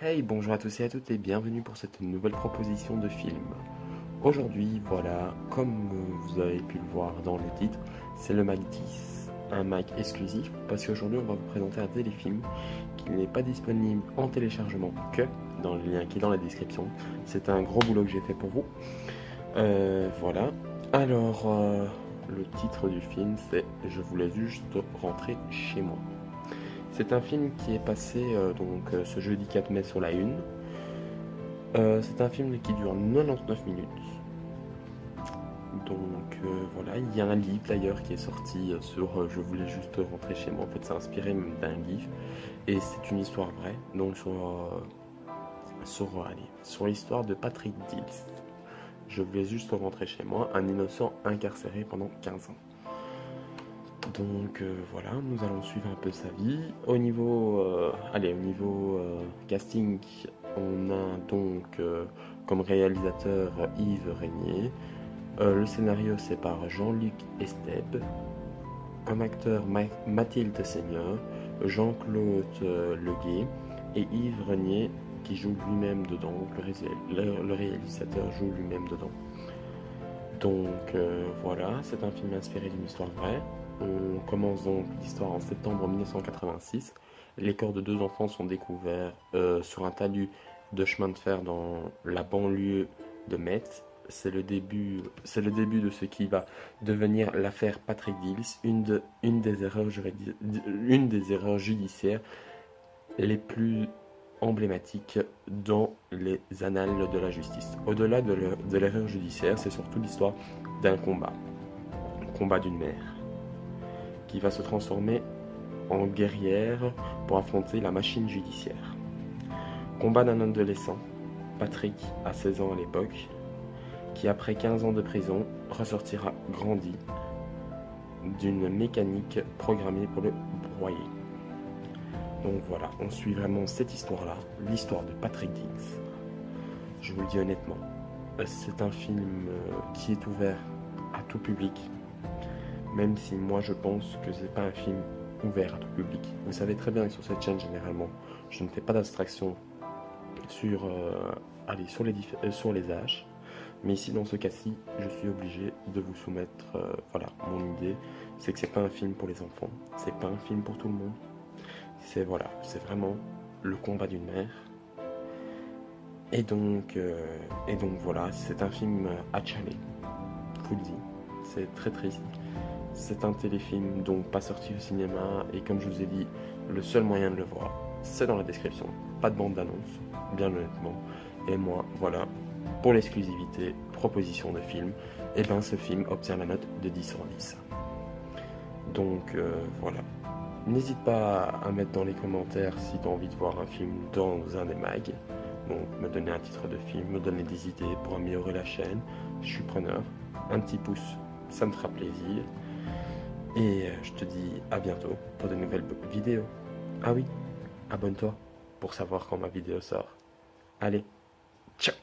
Hey, bonjour à tous et à toutes et bienvenue pour cette nouvelle proposition de film. Aujourd'hui, voilà, comme vous avez pu le voir dans le titre, c'est le Mac 10, un Mac exclusif, parce qu'aujourd'hui on va vous présenter un téléfilm qui n'est pas disponible en téléchargement que dans le lien qui est dans la description. C'est un gros boulot que j'ai fait pour vous. Voilà. Alors, le titre du film, c'est Je voulais juste rentrer chez moi. C'est un film qui est passé ce jeudi 4 mai sur la Une. C'est un film qui dure 99 minutes. Voilà, il y a un livre d'ailleurs qui est sorti sur Je voulais juste rentrer chez moi. En fait, c'est inspiré même d'un livre et c'est une histoire vraie. Donc sur l'histoire de Patrick Dills. Je voulais juste rentrer chez moi, un innocent incarcéré pendant 15 ans. Voilà, nous allons suivre un peu sa vie. Au niveau casting, on a comme réalisateur Yves Régnier. Le scénario c'est par Jean-Luc Estèbe. Comme acteur Mathilde Seigneur, Jean-Claude Leguet et Yves Régnier qui joue lui-même dedans. Le réalisateur joue lui-même dedans. Voilà, c'est un film inspiré d'une histoire vraie. On commence donc l'histoire en septembre 1986. Les corps de deux enfants sont découverts sur un talus de chemin de fer dans la banlieue de Metz. C'est le début de ce qui va devenir l'affaire Patrick Dills, une des erreurs judiciaires les plus emblématiques dans les annales de la justice. Au-delà de l'erreur judiciaire, c'est surtout l'histoire d'un combat d'une mère, qui va se transformer en guerrière pour affronter la machine judiciaire. Combat d'un adolescent, Patrick a 16 ans à l'époque, qui après 15 ans de prison ressortira grandi d'une mécanique programmée pour le broyer. Donc voilà, on suit vraiment cette histoire-là, l'histoire de Patrick Dills. Je vous le dis honnêtement, c'est un film qui est ouvert à tout public, même si moi je pense que c'est pas un film ouvert à tout public. Vous savez très bien que sur cette chaîne généralement, je ne fais pas d'abstraction sur les âges, mais ici dans ce cas-ci, je suis obligé de vous soumettre mon idée, c'est que c'est pas un film pour les enfants, c'est pas un film pour tout le monde. C'est vraiment le combat d'une mère. Et donc voilà, c'est un film à chialer, je vous le dis, c'est très triste. C'est un téléfilm donc pas sorti au cinéma et comme je vous ai dit, le seul moyen de le voir, c'est dans la description. Pas de bande d'annonce, bien honnêtement. Et moi, voilà, pour l'exclusivité, proposition de film, et bien ce film obtient la note de 10 sur 10. Voilà. N'hésite pas à mettre dans les commentaires si tu as envie de voir un film dans un des mags. Donc me donner un titre de film, me donner des idées pour améliorer la chaîne. Je suis preneur. Un petit pouce, ça me fera plaisir. Et je te dis à bientôt pour de nouvelles vidéos. Ah oui, abonne-toi pour savoir quand ma vidéo sort. Allez, ciao!